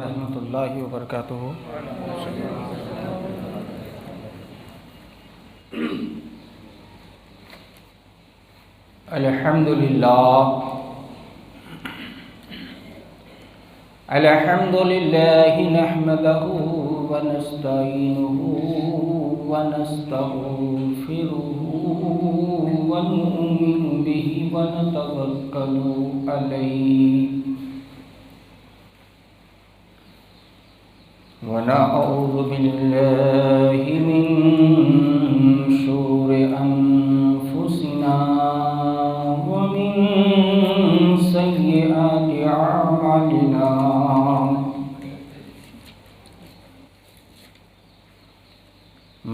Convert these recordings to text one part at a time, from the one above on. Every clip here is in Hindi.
रहमतुल्लाहि व बरकातुहू। अल्हम्दुलिल्लाहि नहमदहू व नस्तईनुहु व नस्तगफिरुहु व नु'मिनु बिहि व नतवक्कलु अलैहि व नऊज़ु बिल्लाहि मिन शुरूरि अनफुसिना व मिन सय्यिआति अअमालिना।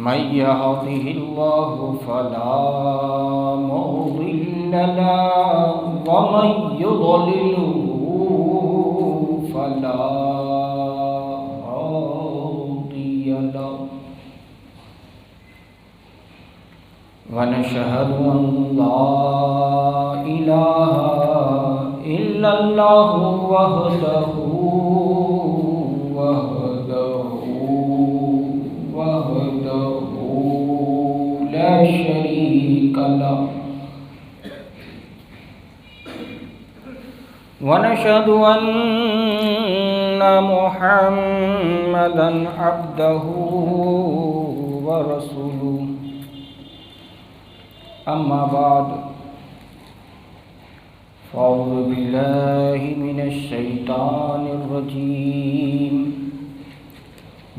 मन यहदिहिल्लाहु फला मुदिल्ल लहु व मन युद्लिलहु फला हादिय लहु। व नशहदु अन ला इलाहा इल्लल्लाहु वहदहु ला शरीक लहु। व नशहदु अन्न मुहम्मदन अब्दहु व रसूलुहु। अम्मा बाद फ़अऊज़ु बिल्लाहि मिनश शैतानिर रजीम।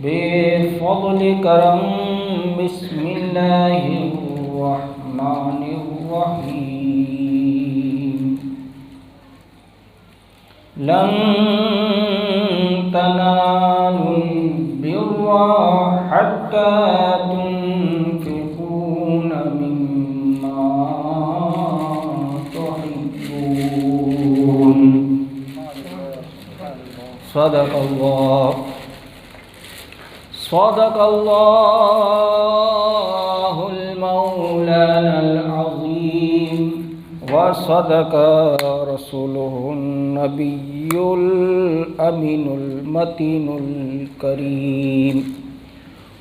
बिफ़ज़्लि करम बिस्मिल्लाहिर रहमानिर रहीम। लन तनालुल बिर्रा हत्ता तुनफ़िक़ून मिम्मा तुहिब्बून। सदक़ल्लाहुल मौलानाल अज़ीम व सदक़ रसूलुहुन नबियुल अमीनुल मतीनुल करीम।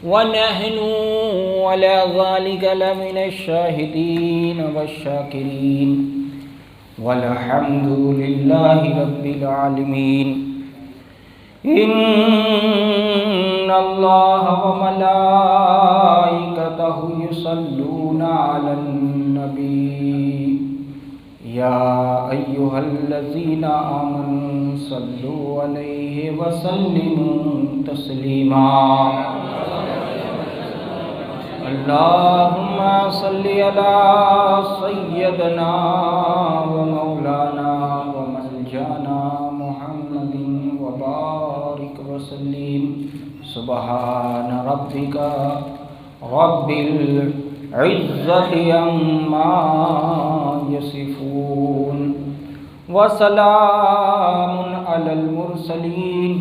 व नहनु अला ज़ालिका लमिनश शाहिदीन वश्शाकिरीन वल्हम्दुलिल्लाहि रब्बिल आलमीन। इन्नल्लाह व मलाइकतहु युसल्लूना अलन नबी या अय्युहल्लज़ीना आमनु सल्लु अलैहि व सल्लिमू तस्लीमा। अल्लाहुम्मा सल्लि अला सय्यदना व मौलाना व मलजाना मुहम्मदिन व बारिक व सल्लिम। सुब्हान रब्बिका रब्बिल इज़्ज़ति अम्मा यसिफून व सलामुन अलल मुरसलीन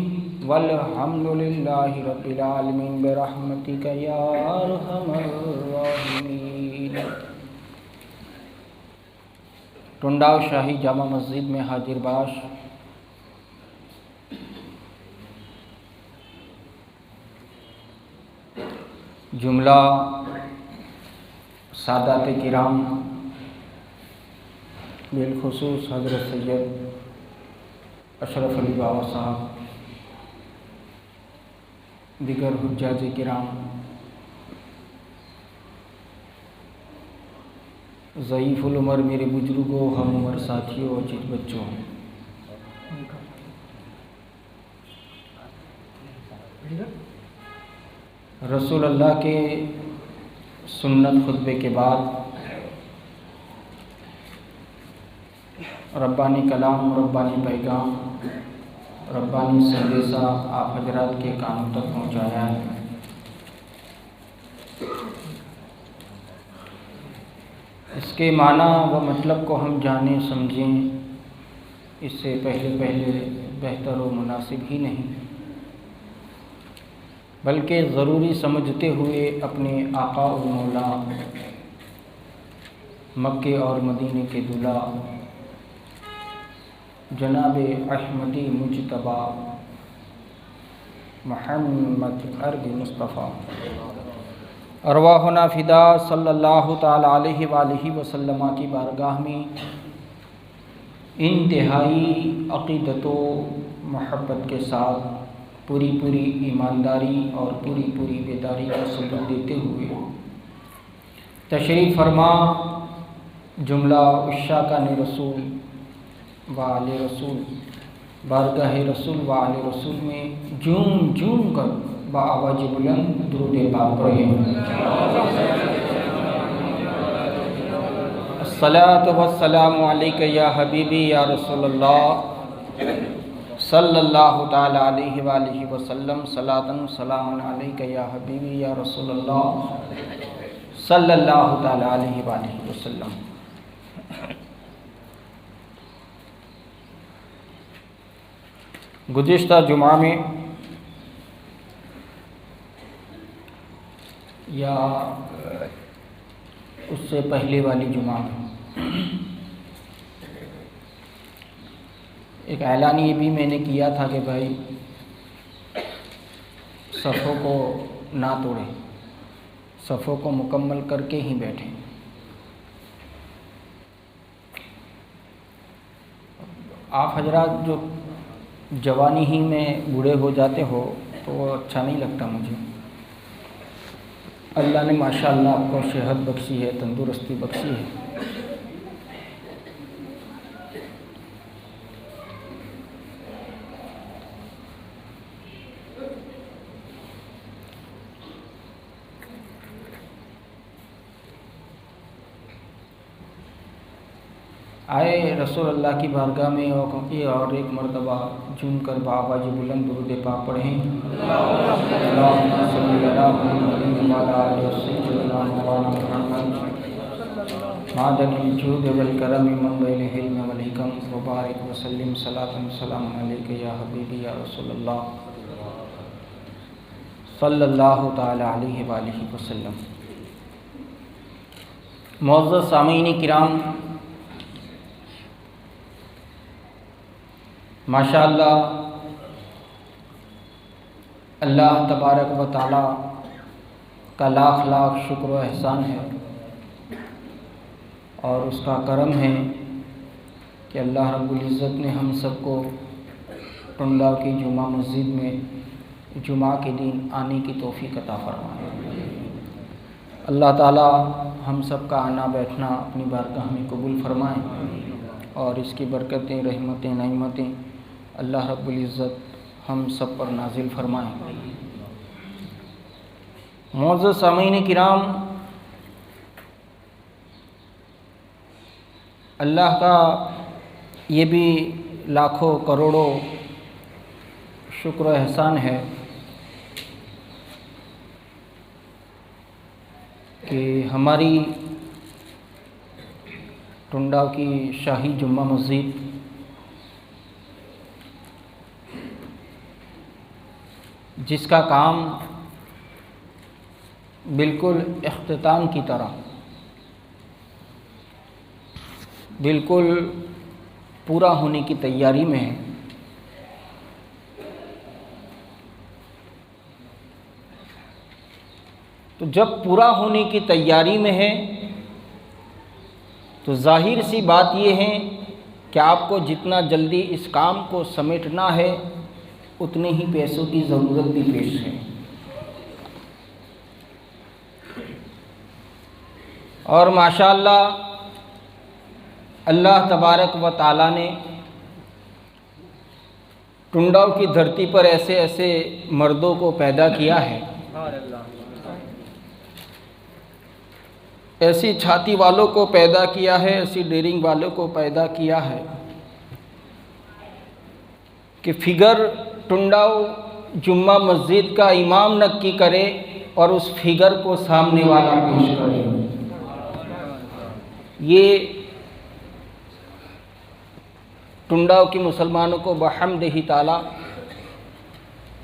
वल्हम्दुलिल्लाहि रब्बिल आलमीन बिरहमतिका या अरहमर राहिमीन। टुंडाव शाही जामा मस्जिद में हाजिर बाश जुमला सादात किराम बिलखुसूस हज़रत सैयद अशरफ अली बाबा साहब, दिगर हुज्जाज किराम, ज़ईफ़ुल उमर मेरे बुजुर्गों, हम उमर साथियों और चित बच्चों, रसूल अल्लाह के सुन्नत खुतबे के बाद रब्बानी कलाम, रब्बानी पैगाम, रब्बानी संदेशा आप हजरात के कानों तक पहुँचाया है। इसके माना व मतलब को हम जानें समझें, इससे पहले बेहतर व मुनासिब ही नहीं, बल्कि ज़रूरी समझते हुए अपने आका और मौला मक्के और मदीने के दूल्हा जनाब अहमदी मुजतबा मुहम्मद अर्ग मुस्तफ़ा अरवाहुना फ़िदा सल्लल्लाहु ताला अलैहि वालिहि वसल्लम की बारगाह में इंतहाई अक़ीदत व मोहब्बत के साथ पूरी ईमानदारी और पूरी बेदारी का सबूत देते हुए तशरीफ़ फरमा जुमला उश्शाक़ान रसूल व आले रसूल बारगाह रसूल व आले रसूल में झूम कर बाआवाज़ बुलंद दुरूद पाक पढ़ें। अस्सलातु वस्सलामु अलैका या हबीबी या रसूलल्लाह सल्लल्लाहु ताला अलैहि वालिहि वसल्लम सलातन सलामन अलैका या हबीबी या रसूलल्लाह सल्लल्लाहु ताला अलैहि वालिहि वसल्लम। गुज़िश्ता जुमा में या उससे पहले वाली जुमा में एक ऐलान ये भी मैंने किया था कि भाई सफ़ों को ना तोड़ें, सफ़ों को मुकम्मल करके ही बैठें। आप हजरात जो जवानी ही में बूढ़े हो जाते हो तो वो अच्छा नहीं लगता मुझे। अल्लाह ने माशाअल्लाह आपको सेहत बख्शी है, तंदुरुस्ती बख्शी है। आए रसूल अल्लाह की बारगाह में और एक मरतबा झूम कर बाआवाज़ बुलंद दुरूद पाक पढ़ें। मादनिल जूद वल करम मन वल हिल्म वल हिकम वबारिक वसल्लिम सलातन सलाम अलैका या हबीबी या रसूलल्लाह सल्लल्लाहु ताला अलैहि वालिहि वसल्लम। मुअज़्ज़ज़ सामीन किराम, माशाअल्लाह अल्लाह तबारक व ताला का लाख शुक्र व एहसान है और उसका करम है कि अल्लाह रब्बुल इज़्ज़त ने हम सबको टुंडा की जुमा मस्जिद में जुमा के दिन आने की तौफ़ीक़ अता फरमाए। अल्लाह ताला हम सब का आना बैठना अपनी बारगाह में कबूल फरमाए और इसकी बरकतें, रहमतें, नईमतें अल्लाह रब्बुल इज़्ज़त हम सब पर नाजिल फरमाएँ। मुअज़्ज़ज़ सामीन किराम, अल्लाह का ये भी लाखों करोड़ों शुक्र एहसान है कि हमारी टुंडा की शाही जुम्मा मस्जिद जिसका काम बिल्कुल इख्तिताम की तरह बिल्कुल पूरा होने की तैयारी में है, तो जब पूरा होने की तैयारी में है तो जाहिर सी बात ये है कि आपको जितना जल्दी इस काम को समेटना है उतने ही पैसों की ज़रूरत भी पेश है। और माशाअल्लाह अल्लाह तबारक व ताला ने टुंडाव की धरती पर ऐसे ऐसे मर्दों को पैदा किया है, ऐसी छाती वालों को पैदा किया है, ऐसी डेयरिंग वालों को पैदा किया है कि फिगर टुंडाव जुम्मा मस्जिद का इमाम नक्की करे और उस फिगर को सामने वाला पेश करे। ये टुंडाव की मुसलमानों को बहम्दिही ताला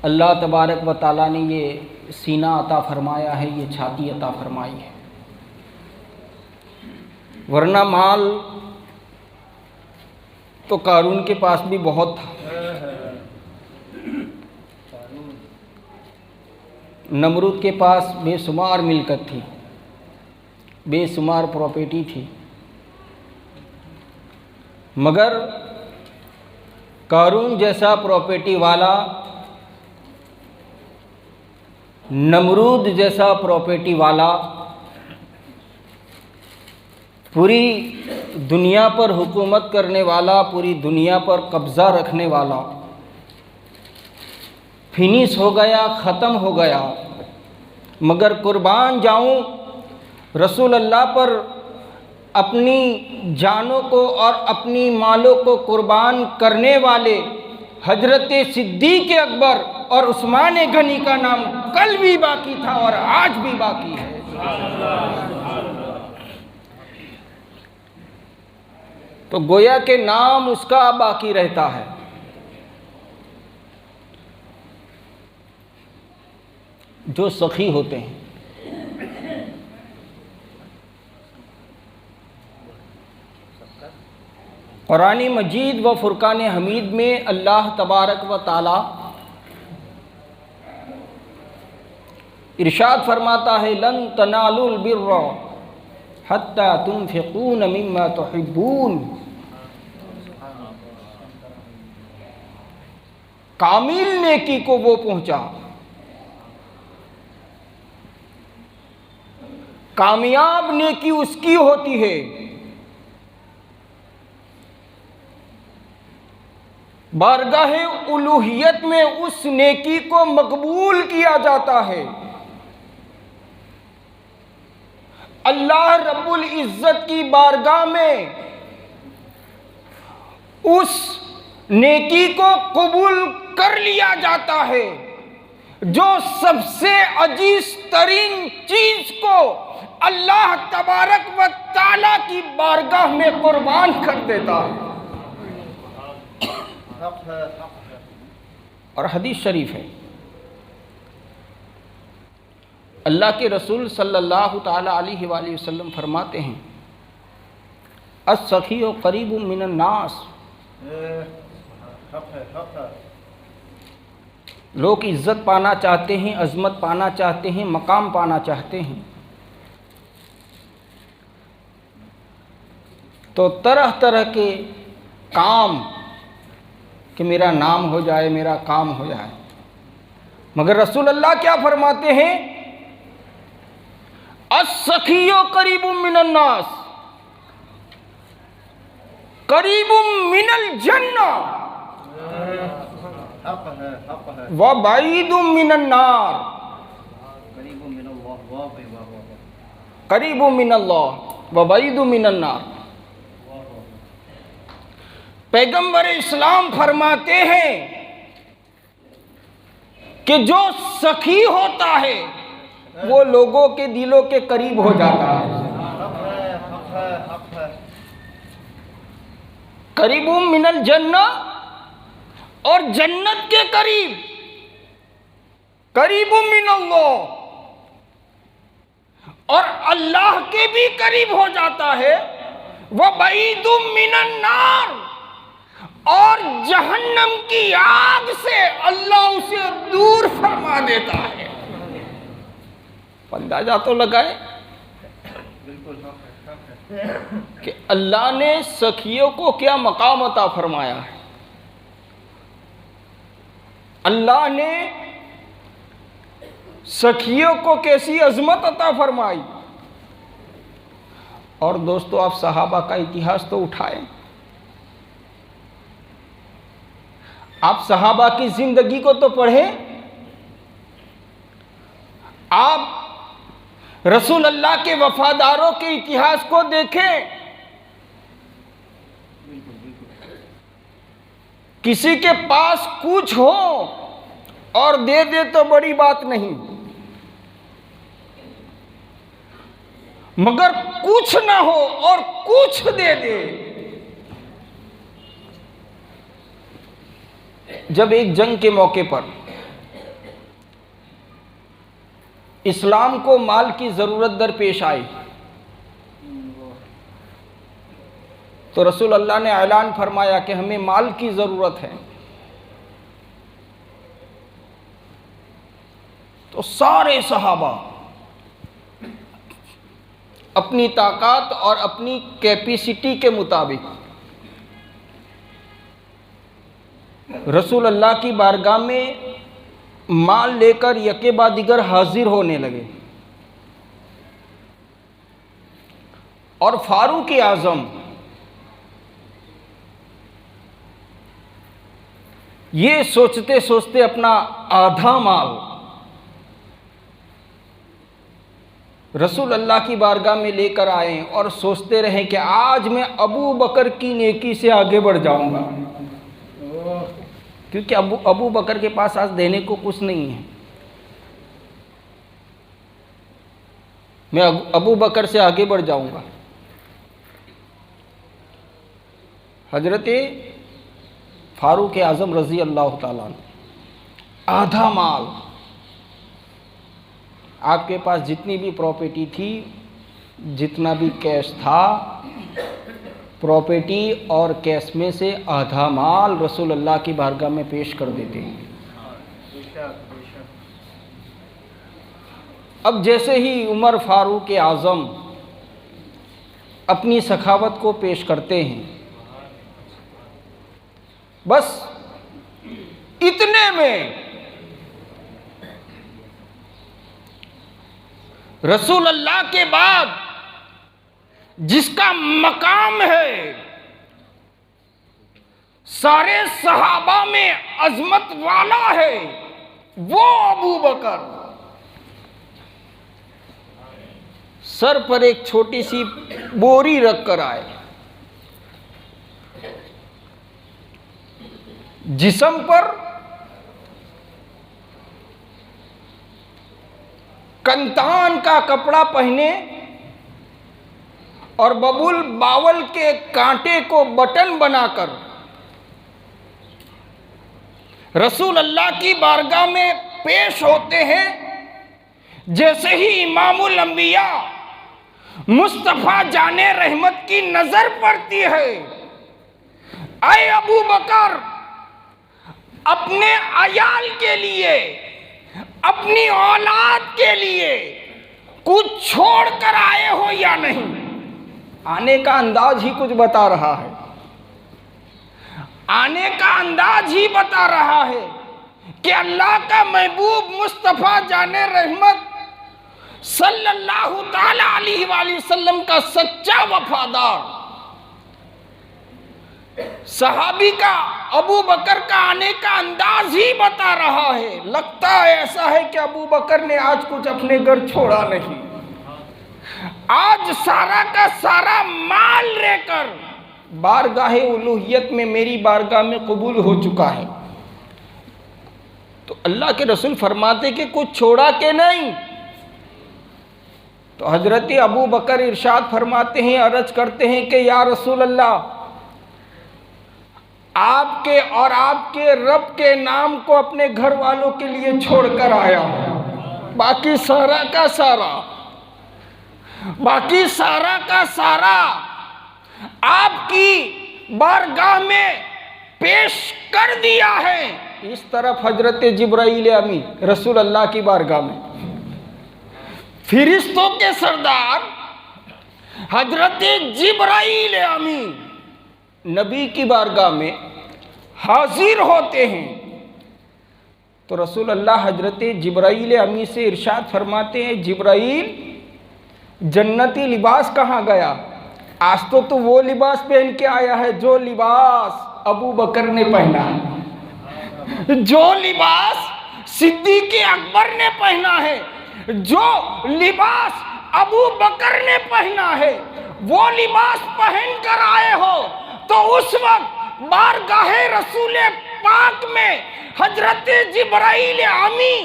अल्लाह तबारक व ताला ने ये सीना अता फरमाया है, ये छाती अता फरमाई है। वरना माल तो कारून के पास भी बहुत था, नमरूद के पास बेशुमार मिल्कत थी, बेशुमार प्रॉपर्टी थी, मगर कारून जैसा प्रॉपर्टी वाला, नमरूद जैसा प्रॉपर्टी वाला, पूरी दुनिया पर हुकूमत करने वाला, पूरी दुनिया पर कब्ज़ा रखने वाला फिनिश हो गया, ख़त्म हो गया। मगर कुर्बान जाऊं रसूल अल्लाह पर अपनी जानों को और अपनी मालों को कुर्बान करने वाले हजरत सिद्दीक़ अकबर और उस्मान गनी का नाम कल भी बाकी था और आज भी बाकी है। तो गोया के नाम उसका बाकी रहता है। जो सखी होते हैं, कुरान मजीद व फुरकान हमीद में अल्लाह तबारक व ताला इरशाद फरमाता है, लन तनालुल बिर्र हत्ता तुनफिकून मिम्मा तुहिब्बून। कामिल नेकी को वो पहुंचा, कामयाब नेकी उसकी होती है, बारगाहे उलूहियत में उस नेकी को मकबूल किया जाता है। अल्लाह रब्बुल इज़्ज़त की बारगाह में उस नेकी को कबूल कर लिया जाता है जो सबसे अजीज तरीन चीज को अल्लाह तबारक व ताला की बारगाह में कुर्बान कर देता है। और हदीस शरीफ है, अल्लाह के रसूल सल्लल्लाहु ताला अलैहि वसल्लम फरमाते हैं, अस्सखी करीब मिनन नास। लोग इज्जत पाना चाहते हैं, अजमत पाना चाहते हैं, मकाम पाना चाहते हैं, तो तरह तरह के काम कि मेरा नाम हो जाए, मेरा काम हो जाए। मगर रसूल अल्लाह क्या फरमाते हैं, अस्सखियो करीबुम मिनन नास करीबुम मिनल जन्ना व बाईदुम मिनन नार। करीबुम मिनल्लाह व बाईदुम मिनन नार। पैगंबर इस्लाम फरमाते हैं कि जो सखी होता है वो लोगों के दिलों के करीब हो जाता है। करीबुम मिनल जन्ना, और जन्नत के करीब, करीबुम मिनल्लाह, और अल्लाह के भी करीब हो जाता है। वह बईदुम मिनन नार, और जहन्नम की आग से अल्लाह उसे दूर फरमा देता है। अंदाजा तो लगाए कि अल्लाह ने सखियों को क्या मकाम अता फरमाया है, अल्लाह ने सखियों को कैसी अजमत अता फरमाई। और दोस्तों, आप सहाबा का इतिहास तो उठाएं, आप सहाबा की जिंदगी को तो पढ़ें, आप रसूल अल्लाह के वफादारों के इतिहास को देखें। किसी के पास कुछ हो और दे दे तो बड़ी बात नहीं, मगर कुछ ना हो और कुछ दे दे। जब एक जंग के मौके पर इस्लाम को माल की ज़रूरत दरपेश आई तो रसूल अल्लाह ने ऐलान फरमाया कि हमें माल की ज़रूरत है। तो सारे सहाबा अपनी ताकत और अपनी कैपेसिटी के मुताबिक रसूल अल्लाह की बारगाह में माल लेकर यके बाद दिगर हाजिर होने लगे। और फारूक आज़म ये सोचते सोचते अपना आधा माल रसूल अल्लाह की बारगाह में लेकर आए और सोचते रहे कि आज मैं अबू बकर की नेकी से आगे बढ़ जाऊंगा, क्योंकि अबू बकर के पास आज देने को कुछ नहीं है। मैं अबू बकर से आगे बढ़ जाऊंगा। हजरत फारूक आज़म रज़ी अल्लाह ताला आधा माल, आपके पास जितनी भी प्रॉपर्टी थी, जितना भी कैश था, प्रॉपर्टी और कैश में से आधा माल रसूल अल्लाह की बारगाह में पेश कर देते। अब जैसे ही उमर फारूक आज़म अपनी सखावत को पेश करते हैं, बस इतने में रसूल अल्लाह के बाद जिसका मकाम है, सारे सहाबा में अजमत वाला है, वो अबू बकर सर पर एक छोटी सी बोरी रख कर आए। जिस्म पर कंतान का कपड़ा पहने और बबुल बावल के कांटे को बटन बनाकर रसूल अल्लाह की बारगाह में पेश होते हैं। जैसे ही इमामुल अंबिया मुस्तफ़ा जाने रहमत की नजर पड़ती है, आए अबू बकर अपने अयाल के लिए, अपनी औलाद के लिए कुछ छोड़ कर आए हो या नहीं? आने का अंदाज ही कुछ बता रहा है। आने का अंदाज ही बता रहा है कि अल्लाह का महबूब मुस्तफ़ा जाने रहमत सल्लल्लाहु ताला अलैहि वसल्लम का सच्चा वफादार सहाबी का अबू बकर का आने का अंदाज ही बता रहा है। लगता है ऐसा है कि अबू बकर ने आज कुछ अपने घर छोड़ा नहीं, आज सारा का सारा माल लेकर बारगाह उलूहियत में मेरी बारगाह में कबूल हो चुका है। तो अल्लाह के रसूल फरमाते कि कुछ छोड़ा के नहीं। तो हजरत अबू बकर इरशाद फरमाते हैं, अर्ज करते हैं कि या रसूल अल्लाह, आपके और आपके रब के नाम को अपने घर वालों के लिए छोड़कर आया हूं। बाकी सारा का सारा आपकी बारगाह में पेश कर दिया है। इस तरफ हजरत जिब्राइल अमीन रसूल अल्लाह की बारगाह में, फिरिश्तों के सरदार हजरत जिब्राइल अमीन नबी की बारगाह में हाजिर होते हैं। तो रसूल अल्लाह हजरत जिब्राइल अमीन से इरशाद फरमाते हैं, जिब्राइल जन्नती लिबास कहाँ गया? आज तो वो लिबास पहन के आया है जो लिबास अबू बकर ने पहना है, जो लिबास सिद्दीक़ अकबर ने पहना है, जो लिबास अबू बकर ने पहना है, वो लिबास पहन कर आए हो। तो उस वक्त बारगाहे रसूल पाक में हजरत जिब्राइल अमी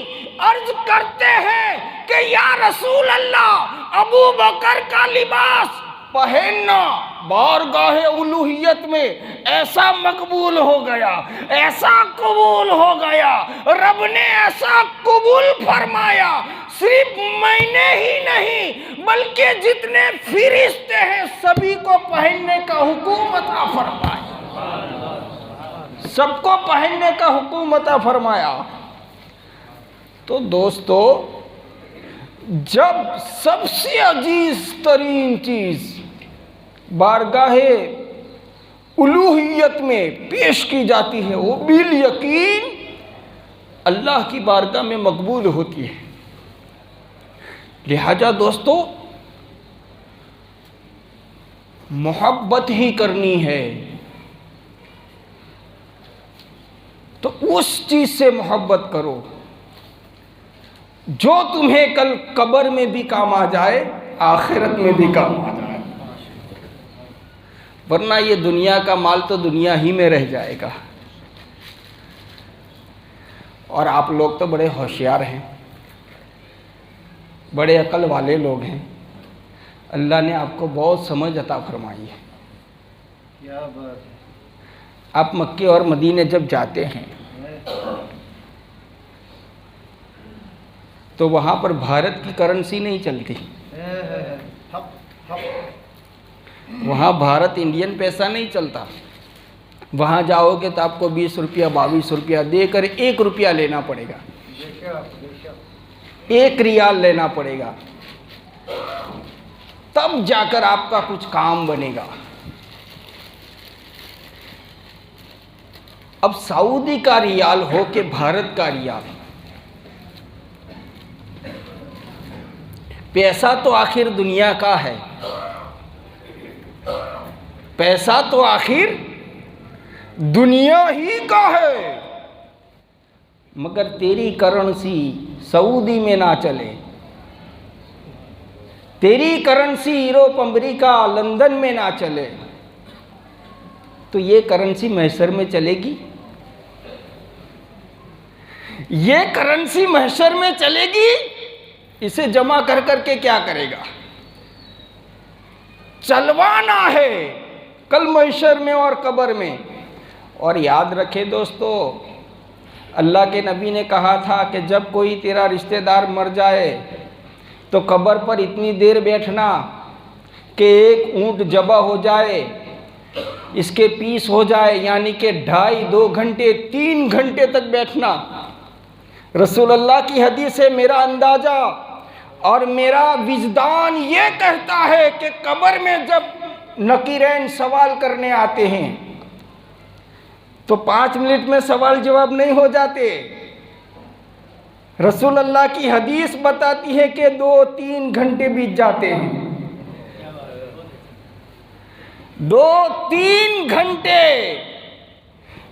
अर्ज करते हैं कि या रसूल अल्लाह, अबू बकर का लिबास पहनना बारगाहे उलूहियत में ऐसा मकबूल हो गया, ऐसा कबूल हो गया, रब ने ऐसा कबूल फरमाया। सिर्फ मैंने ही नहीं बल्कि जितने फिरिश्ते हैं सभी को पहनने का हुक्म अता फरमाया, सबको पहनने का हुक्म अता फरमाया। तो दोस्तों, जब सबसे अजीज तरीन चीज बारगाहे उलूहियत में पेश की जाती है, वो बिल यकीन अल्लाह की बारगाह में मकबूल होती है। लिहाजा दोस्तों, मोहब्बत ही करनी है तो उस चीज से मोहब्बत करो जो तुम्हें कल कब्र में भी काम आ जाए, आखिरत में भी काम आ जाए। वरना ये दुनिया का माल तो दुनिया ही में रह जाएगा। और आप लोग तो बड़े होशियार हैं, बड़े अकल वाले लोग हैं। अल्लाह ने आपको बहुत समझ अता फरमाई है। क्या बात है। आप मक्के और मदीने जब जाते हैं तो वहाँ पर भारत की करेंसी नहीं चलती, वहाँ भारत इंडियन पैसा नहीं चलता। वहाँ जाओगे तो आपको 20 रुपया 22 रुपया देकर 1 रुपया लेना पड़ेगा, 1 रियाल लेना पड़ेगा, तब जाकर आपका कुछ काम बनेगा। अब सऊदी का रियाल हो के भारत का रियाल, पैसा तो आखिर दुनिया का है, पैसा तो आखिर दुनिया ही का है, मगर तेरी करेंसी सऊदी में ना चले, तेरी करेंसी यूरोप, अमेरिका, लंदन में ना चले, तो ये करेंसी महशर में चलेगी? ये करेंसी महशर में चलेगी? इसे जमा कर करके क्या करेगा? चलवाना है कल महशर में और कब्र में। और याद रखे दोस्तों, अल्लाह के नबी ने कहा था कि जब कोई तेरा रिश्तेदार मर जाए तो कब्र पर इतनी देर बैठना कि एक ऊंट जबा हो जाए, इसके पीस हो जाए, यानी कि 2.5 घंटे 3 घंटे तक बैठना। रसूल अल्लाह की हदीस से मेरा अंदाज़ा और मेरा विजदान ये कहता है कि कब्र में जब नकीरैन सवाल करने आते हैं तो 5 मिनट में सवाल जवाब नहीं हो जाते। रसूल अल्लाह की हदीस बताती है कि 2-3 घंटे बीत जाते हैं, 2-3 घंटे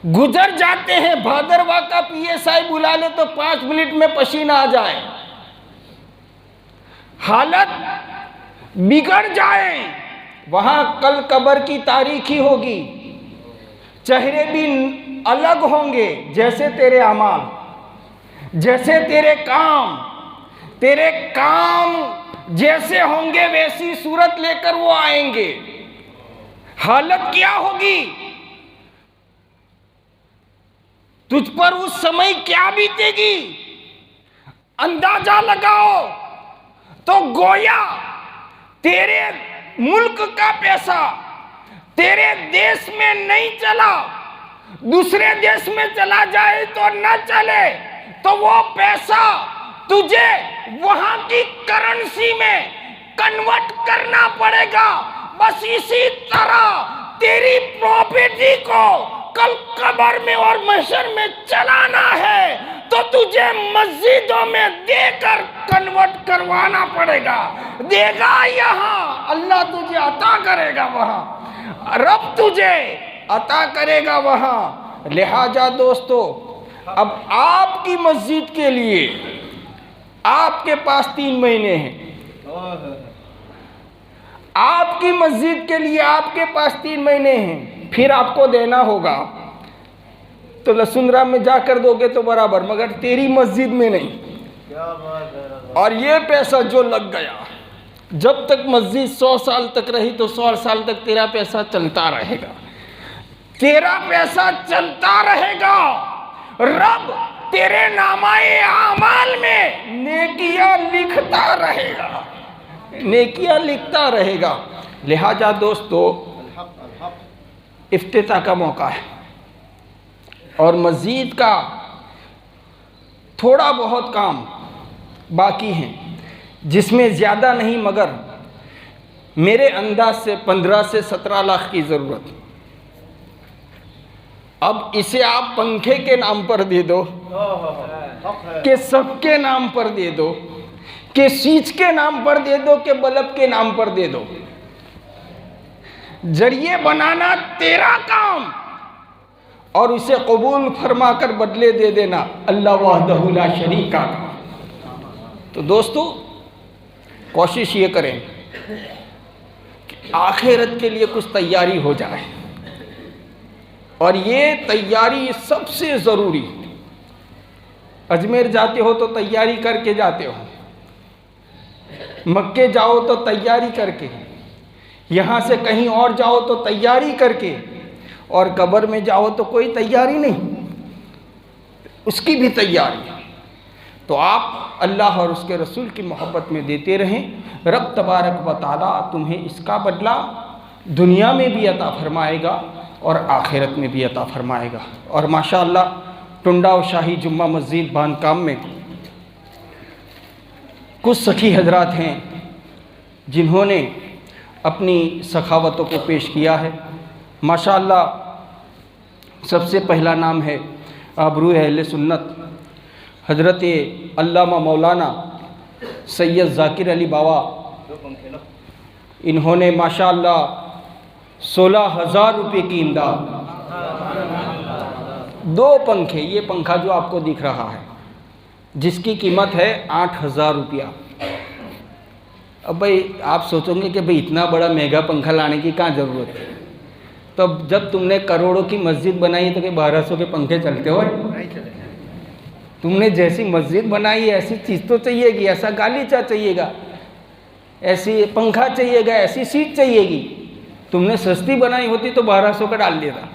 गुजर जाते हैं। भादरवा का PSI बुला ले तो 5 मिनट में पसीना आ जाए, हालत बिगड़ जाए। वहां कल कब्र की तारीखी होगी, चेहरे भी अलग होंगे, जैसे तेरे अमाल, जैसे तेरे काम जैसे होंगे वैसी सूरत लेकर वो आएंगे। हालत क्या होगी, तुझ पर उस समय क्या बीतेगी, अंदाजा लगाओ। तो गोया तेरे मुल्क का पैसा तेरे देश में नहीं चला, दूसरे देश में चला जाए तो न चले, तो वो पैसा तुझे वहां की करेंसी में कन्वर्ट करना पड़ेगा। बस इसी तरह तेरी प्रॉपर्टी को कल कब्र में और महशर में चलाना है तो तुझे मस्जिदों में देकर कन्वर्ट करवाना पड़ेगा। देगा यहाँ, अल्लाह तुझे अता करेगा वहां, रब तुझे अता करेगा वहां। लिहाजा दोस्तों, अब आपकी मस्जिद के लिए आपके पास 3 महीने हैं, आपकी मस्जिद के लिए आपके पास 3 महीने हैं, फिर आपको देना होगा। तो लसुंदरा में जाकर दोगे तो बराबर, मगर तेरी मस्जिद में नहीं। क्या बात है। और ये पैसा जो लग गया, जब तक मस्जिद 100 साल तक रही तो 100 साल तक तेरा पैसा चलता रहेगा, तेरा पैसा चलता रहेगा। रब तेरे नामाए आमाल में नेकियां लिखता रहेगा, नेकियां लिखता रहेगा। लिहाजा दोस्तों, इफ्तिताह का मौका है और मस्जिद का थोड़ा बहुत काम बाकी हैं, जिसमें ज़्यादा नहीं मगर मेरे अंदाज से 15 से 17 लाख की ज़रूरत। अब इसे आप पंखे के नाम पर दे दो, कि सबके नाम पर दे दो, कि स्विच के नाम पर दे दो, कि बल्ब के नाम पर दे दो, जरिए बनाना तेरा काम और उसे कबूल फरमा कर बदले दे देना अल्लाह वहदहु ला शरीक का काम। तो दोस्तों, कोशिश ये करें कि आखिरत के लिए कुछ तैयारी हो जाए, और ये तैयारी सबसे ज़रूरी। अजमेर जाते हो तो तैयारी करके जाते हो, मक्के जाओ तो तैयारी करके, यहाँ से कहीं और जाओ तो तैयारी करके, और कब्र में जाओ तो कोई तैयारी नहीं, उसकी भी तैयारी। तो आप अल्लाह और उसके रसूल की मोहब्बत में देते रहें। रब तबारक व तआला तुम्हें इसका बदला दुनिया में भी अता फरमाएगा और आखिरत में भी अता फरमाएगा। और माशाअल्लाह टुंडा शाही जुम्मा मस्जिद बांधकाम में कुछ सखी हजरात हैं जिन्होंने अपनी सखावतों को पेश किया है। माशाअल्लाह सबसे पहला नाम है आबरू अहले सुन्नत हज़रत अल्लामा मौलाना सैयद ज़ाकिर अली बावा। इन्होंने माशाअल्लाह 16,000 रुपये की इमदाद, 2 पंखे, ये पंखा जो आपको दिख रहा है जिसकी कीमत है 8,000 रुपया। अब भाई आप सोचोगे कि भाई इतना बड़ा महंगा पंखा लाने की कहाँ ज़रूरत है। तो जब तुमने करोड़ों की मस्जिद बनाई तो कि 1200 के पंखे चलते हो? तुमने जैसी मस्जिद बनाई ऐसी चीज़ तो चाहिएगी, ऐसा गालीचा चाहिएगा, ऐसी पंखा चाहिएगा, ऐसी सीट चाहिएगी। तुमने सस्ती बनाई होती तो 1200 का डाल देता,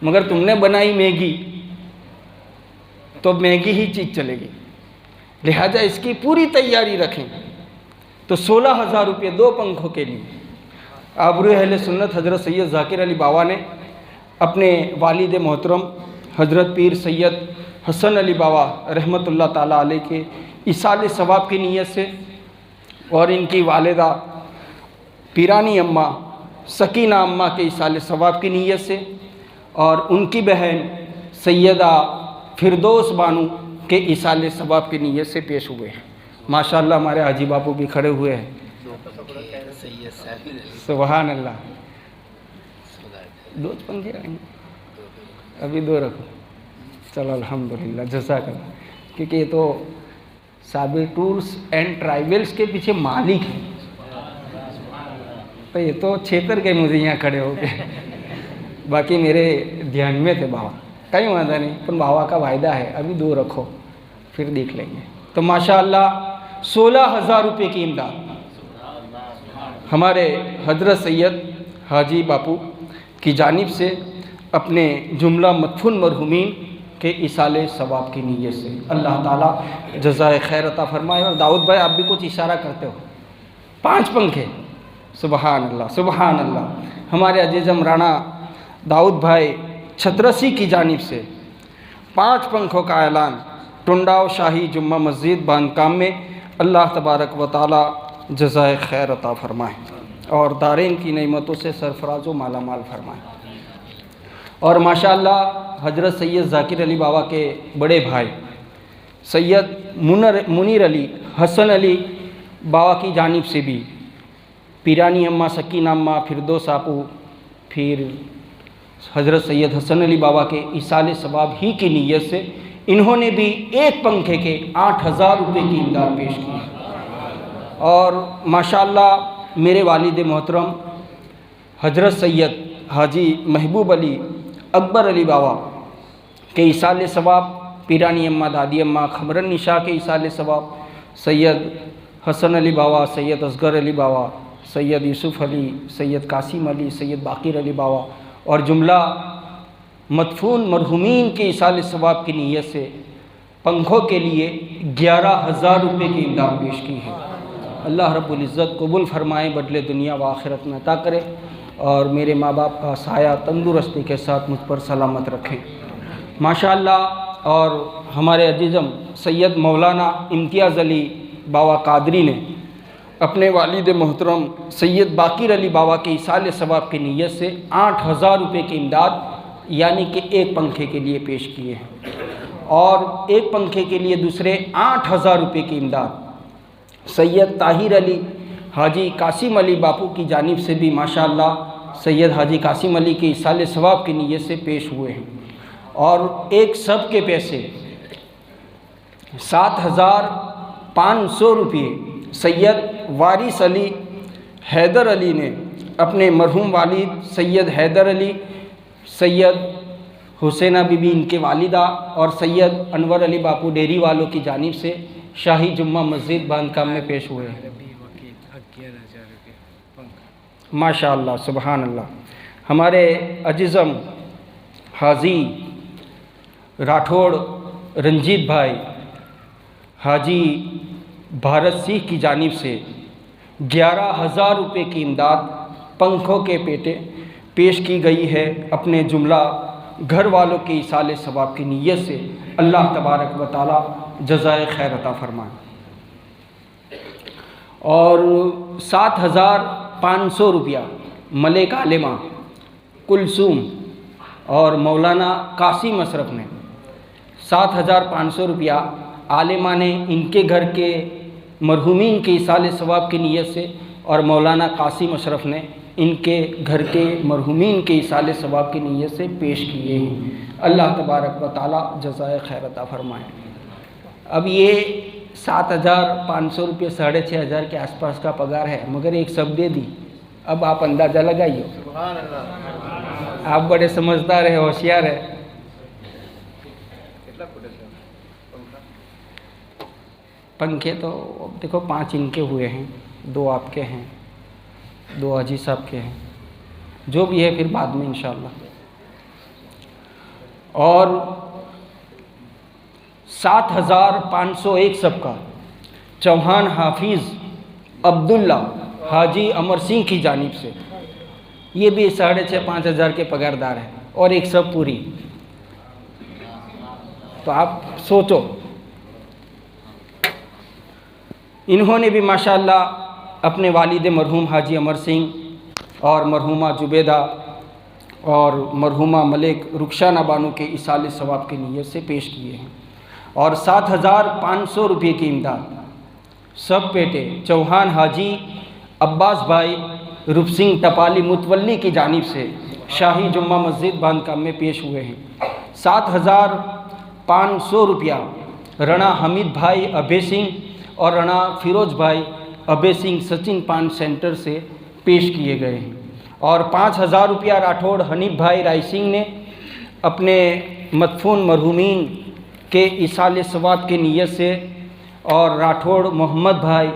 मगर तुमने बनाई महंगी तो महंगी ही चीज़ चलेगी। लिहाजा इसकी पूरी तैयारी रखें। तो 16,000 रुपये 2 पंखों के लिए आबरू अहले सुन्नत हज़रत सैयद ज़ाकिर अली बावा ने अपने वालिद मोहतरम हज़रत पीर सैयद हसन अली बावा रहमतुल्लाह ताला अलैह के इसाले सवाब की नीयत से, और इनकी वालिदा पीरानी अम्मा सकीना अम्मा के इसाले सवाब की नीयत से, और उनकी बहन सैयदा फिरदौस बानू के इसाले सवाब की नीयत से पेश हुए हैं। माशाअल्लाह हमारे हाजी बापू भी खड़े हुए हैं। सुभान अल्लाह। 2 पंखे आएंगे, अभी 2 रखो। चलो अल्हम्दुलिल्लाह, जज़ाकल्लाह। क्योंकि ये तो साबिर टूर्स एंड ट्रैवल्स के पीछे मालिक हैं, तो ये तो छेतर गए मुझे यहाँ खड़े हो गए। बाकी मेरे ध्यान में थे बाबा, कहीं वादा नहीं, पर बाबा का वायदा है अभी 2 रखो फिर देख लेंगे। तो माशाअल्लाह 16,000 रुपये की इमदाद हमारे हज़रत सैयद हाजी बापू की जानिब से अपने जुमला मदफून मरहुमीन के इसाले सवाब की नीयत से अल्लाह ताला जज़ाए खैर अता फरमाए। और दाऊद भाई आप भी कुछ इशारा करते हो, 5 पंखे। सुबहान अल्लाह, सुबहान अल्लाह। हमारे अजीज़म राणा दाऊद भाई छतरसी की जानिब से 5 पंखों का ऐलान टुंडा शाही जुम्मा मस्जिद बांधकाम में अल्लाह तबारक व ताला जज़ाए खैर अता फरमाए और दारेन की नेमतों से सरफराज व माला माल फरमाए। और माशाअल्लाह हज़रत सैयद ज़ाकिर अली बाबा के बड़े भाई सैयद मुनीर अली हसन अली बाबा की जानिब से भी पीरानी अम्मा सकीना अम्मा फिरदौस आपू, फिर हज़रत सैयद हसन अली बाबा के इसाले सवाब ही की नीयत से इन्होंने भी 1 पंखे के 8,000 रुपये की इमदाद पेश की। और माशाअल्लाह मेरे वालिद मोहतरम हज़रत सैयद हाजी महबूब अली अकबर अली बाबा के इसाले सवाब, पीरानी अम्मा दादी अम्मा खमरन निशा के इसाले सवाब, सैयद हसन अली बाबा, सैयद असगर अली बाबा, सैयद यूसुफ़ अली, सैयद कासिम अली, सैयद बाक़िर अली बाबा और जुमला मदफून मरहुमीन के इसाले सवाब की नीयत से पंखों के लिए 11,000 रुपये की इमदाद पेश की है। अल्लाह रब्बुल इज़्ज़त कबूल फरमाए, बदले दुनिया व आखिरत में अता करे और मेरे माँ बाप का साया तंदुरुस्ती के साथ मुझ पर सलामत रखें। माशाअल्लाह और हमारे अजीज़म सैयद मौलाना इम्तियाज़ अली बावा कादरी ने अपने वालिद मोहतरम सैयद बाकिर अली बावा के इसाले सवाब की नीयत से 8,000 रुपये की इमदाद यानी कि एक पंखे के लिए पेश किए हैं, और एक पंखे के लिए दूसरे 8,000 रुपये की इमदाद सैयद ताहिर अली हाजी कासिम अली बापू की जानिब से भी माशाअल्लाह सैयद हाजी कासिम अली के इसाले सवाब की नीयत से पेश हुए हैं। और एक सब के पैसे 7,500 रुपये सैयद वारिस अली हैदर अली ने अपने मरहूम वालिद सैयद हैदर अली, सैयद हुसैना बीबी इनके वालिदा और सैयद अनवर अली बापू डेरी वालों की जानिब से शाही जुम्मा मस्जिद बांधकाम में पेश हुए हैं। माशाअल्लाह सुबहान अल्लाह। हमारे अजीज़म हाजी राठौड़ रंजीत भाई हाजी भारत सिंह की जानिब से 11,000 रुपये की इमदाद पंखों के पेटे पेश की गई है अपने जुमला घर वालों के इसाले सवाब की नीयत से। अल्लाह तबारक व तआला जज़ाए खैर अता फरमाए। और 7,500 रुपया मलिक आलिमा कुलसूम और मौलाना कासिम अशरफ ने 7,500 रुपया आलिमा ने इनके घर के मरहूमीन के इसाले सवाब की नीयत से और मौलाना कासिम अशरफ ने इनके घर के मरहूमीन के इसाले सवाब की नीयत से पेश किए हैं। अल्लाह तबारक व तआला जज़ाए खैर अता फरमाए। अब ये 7,500 रुपये 6,500 के आसपास का पगार है, मगर एक सब दे दी। अब आप अंदाज़ा लगाइए, आप बड़े समझदार है, होशियार है। पंखे तो देखो 5 इनके हुए हैं, 2 आपके हैं, 2 हाजी साहब के हैं, जो भी है फिर बाद में इंशाअल्लाह। और 7,501 सबका चौहान हाफिज़ अब्दुल्ला हाजी अमर सिंह की जानिब से, ये भी 6,500 के पगारदार है, और एक सब पूरी। तो आप सोचो, इन्होंने भी माशाअल्लाह अपने वालिद मरहूम हाजी अमर सिंह और मरहूमा जुबेदा और मरहूमा मलिक रुखसाना बानो के इसाले सवाब की नीयत से पेश किए हैं। और 7,500 रुपये की इमदाद सब पेटे चौहान हाजी अब्बास भाई रूप सिंह टपाली मुतवल्ली की जानिब से शाही जुम्मा मस्जिद बांधकाम में पेश हुए हैं। 7,500 रुपया रणा हमीद भाई अभय सिंह और रणा फिरोज भाई अभय सिंह सचिन पान सेंटर से पेश किए गए हैं। और 5,000 रुपया राठौड़ हनीफ भाई राय सिंह ने अपने मदफून मरहूमीन के इसाले सवाब की नीयत से, और राठौड़ मोहम्मद भाई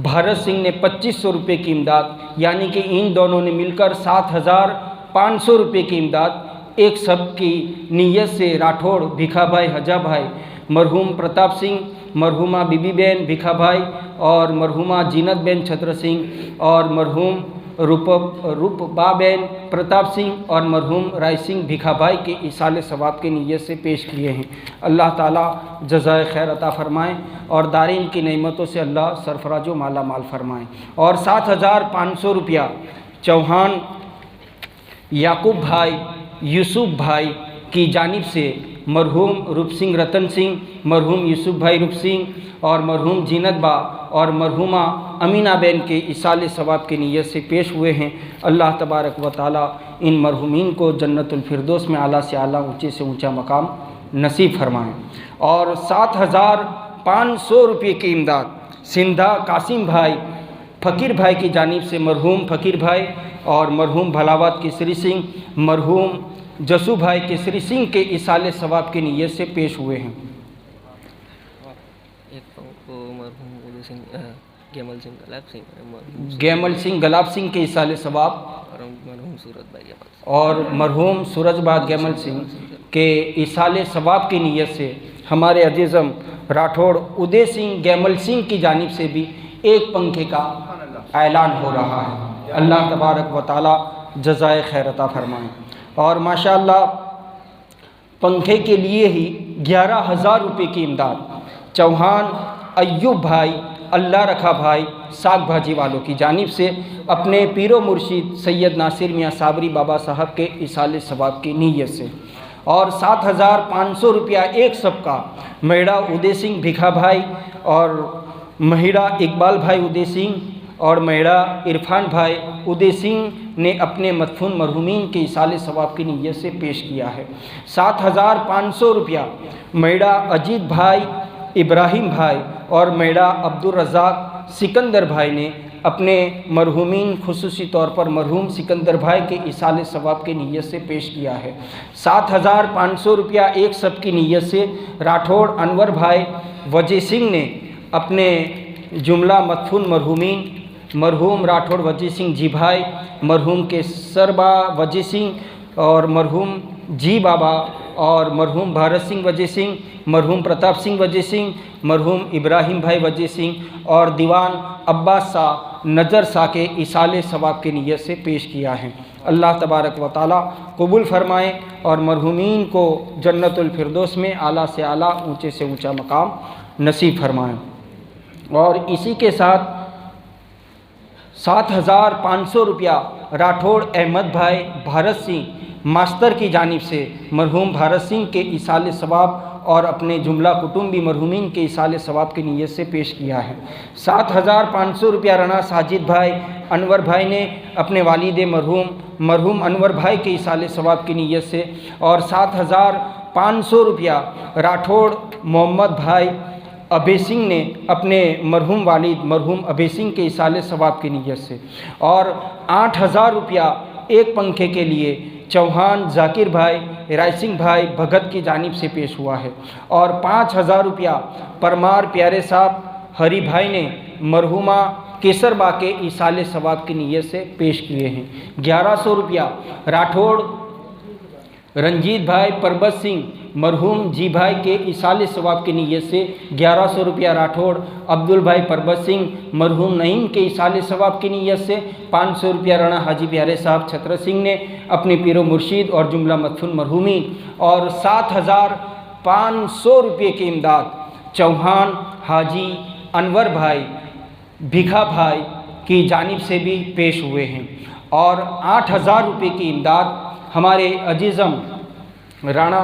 भारत सिंह ने 2,500 रुपये की इमदाद, यानी कि इन दोनों ने मिलकर 7,500 रुपये की इमदाद एक सब की नीयत से राठौड़ भिखा भाई हजा भाई, मरहूम प्रताप सिंह, मरहूमा बीबी बहन भिखा भाई और मरहूमा जीनत बहन छत्र सिंह और मरहूम रूपबा बहन प्रताप सिंह और मरहूम राय सिंह भिखा भाई के इसाले सवाब की नीयत से पेश किए हैं। अल्लाह ताला जज़ाए खैर अता फ़रमाएँ और दारीन की नेमतों से अल्लाह सरफराज व माला माल फ़रमाएँ। और 7,500 रुपया चौहान याकूब भाई यूसुफ भाई की जानिब से मरहूम रूप सिंह रतन सिंह, मरहूम यूसुफ भाई रूप सिंह और मरहूम जीनत बा और मरहूमा अमीना बैन के इसाले सवाब की नीयत से पेश हुए हैं। अल्लाह तबारक व तआला इन मरहूमीन को जन्नतुल फिरदौस में आला से आला, ऊँचे से ऊँचा मकाम नसीब फरमाएँ। और 7,500 रुपये की इमदाद सिंधा कासिम भाई फ़कीर भाई की जानिब से मरहूम फ़कीर भाई और मरहूम भलावत केसरी सिंह, मरहूम जसू भाई केसरी सिंह के इसाले सवाब की नीयत से पेश हुए हैं। गैमल सिंह गलाब सिंह के इसाले सवाब और मरहूम सूरजबाग गैमल सिंह के इसाले सवाब की नीयत से हमारे अजीज़म राठौड़ उदय सिंह गैमल सिंह की जानिब से भी एक पंखे का ऐलान हो रहा है। अल्लाह तबारक व तआला जज़ाए खैर अता फरमाएँ। और माशाअल्लाह पंखे के लिए ही 11,000 रुपये की इमदाद चौहान अय्यूब भाई अल्लाह रखा भाई साग भाजी वालों की जानिब से अपने पीरो मुर्शिद सैयद नासिर मियाँ साबरी बाबा साहब के इसाले सवाब की नीयत से, और 7,500 रुपया एक सबका महिड़ा उदय सिंह भिखा भाई और महिड़ा इकबाल भाई उदय सिंह और महिड़ा इरफान भाई उदय सिंह ने अपने मदफून मरहूमीन के इसाले सवाब की नीयत से पेश किया है। 7,500 रुपया महिड़ा अजीत भाई इब्राहिम भाई और महिड़ा अब्दुल रज़ाक सिकंदर भाई ने अपने मरहूमीन खुसूसी तौर पर मरहूम सिकंदर भाई के इसाले सवाब की नीयत से पेश किया है। 7,500 रुपया एक सब की नीयत से राठौड़ अनवर भाई वजह सिंह ने अपने जुमला मदफून मरहूमीन मरहूम राठौड़ वजह सिंह जी भाई, मरहूम के सरबा वजह सिंह और मरहूम जी बाबा और मरहूम भारत सिंह वजह सिंह, मरहूम प्रताप सिंह वजह सिंह, मरहूम इब्राहिम भाई वजह सिंह और दीवान अब्बास शाह नज़र शाह के इसाले सवाब की नीयत से पेश किया है। अल्लाह तबारक व ताला कबूल फरमाए और मरहूमीन को जन्नतुल फिरदौस में आला से आला ऊंचे से ऊंचा मकाम नसीब फरमाए। और इसी के साथ 7,500 रुपया राठौड़ अहमद भाई भारत सिंह मास्टर की जानिब से मरहूम भारत सिंह के इसाले सवाब और अपने जुमला कुटुंबी मरहूमीन के इसाले सवाब की नीयत से पेश किया है। 7,500 रुपया राना साजिद भाई अनवर भाई ने अपने वालिद मरहूम अनवर भाई के इसाले सवाब की नीयत से, और 7,500 रुपया राठौड़ मोहम्मद भाई अभय सिंह ने अपने मरहूम वालिद मरहूम अभय सिंह के इसाले सवाब की नीयत से, और 8,000 रुपया एक पंखे के लिए चौहान जाकिर भाई राय सिंह भाई भगत की जानिब से पेश हुआ है, और 5,000 रुपया परमार प्यारे साहब हरी भाई ने मरहूमा केसरबा के इसाले सवाब की नीयत से पेश किए हैं। 1,100 रुपया राठौड़ रंजीत भाई परबत सिंह मरहूम जी भाई के इसाले सवाब की नीयत से, 1,100 रुपया राठौड़ अब्दुल भाई परबत सिंह मरहूम नईम के इसाले सवाब की नीयत से, 500 रुपया राणा हाजी प्यारे साहब छत्र सिंह ने अपने पीरो मुर्शिद और जुमला मदफून मरहूमीन, और 7,500 रुपये की इमदाद चौहान हाजी अनवर भाई भिखा भाई की जानिब से भी पेश हुए हैं, और 8,000 रुपये की इमदाद हमारे अजीज़म राणा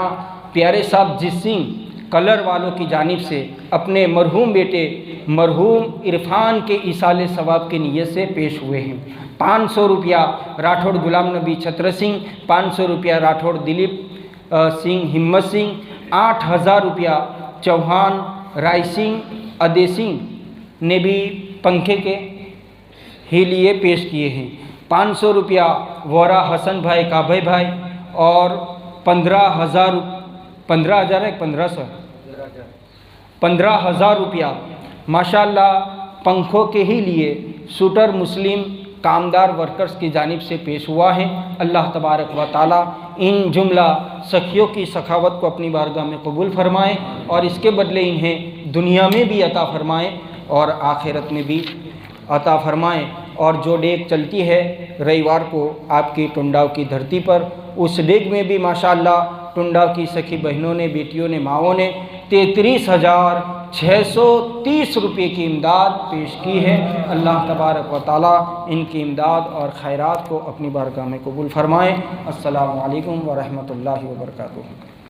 प्यारे साहब जिस सिंह कलर वालों की जानिब से अपने मरहूम बेटे मरहूम इरफान के इसाले सवाब की नीयत से पेश हुए हैं। 500 रुपया राठौड़ गुलाम नबी छत्र सिंह, 500 रुपया राठौड़ दिलीप सिंह हिम्मत सिंह, 8,000 रुपया चौहान राय सिंह अदय सिंह ने भी पंखे के ही लिए पेश किए हैं। 500 रुपया वोरा हसन भाई काभई भाई, और 15,000 रुपया माशाल्लाह पंखों के ही लिए शूटर मुस्लिम कामदार वर्कर्स की जानिब से पेश हुआ है। अल्लाह तबारक व ताला इन जुमला सखियों की सखावत को अपनी बारगाह में कबूल फरमाए और इसके बदले इन्हें दुनिया में भी अता फरमाए और आखिरत में भी अता फरमाएँ। और जो डेग चलती है रविवार को आपकी टुंडाव की धरती पर, उस डेग में भी माशाअल्लाह टुंडाव की सखी बहनों ने, बेटियों ने, माँओं ने 33,630 रुपये की इमदाद पेश की है। अल्लाह तबारक व ताला इनकी इमदाद और खैरात को अपनी बारगाह में कबूल फरमाएँ। अस्सलामु अलैकुम व रहमतुल्लाहि व बरकातुहू।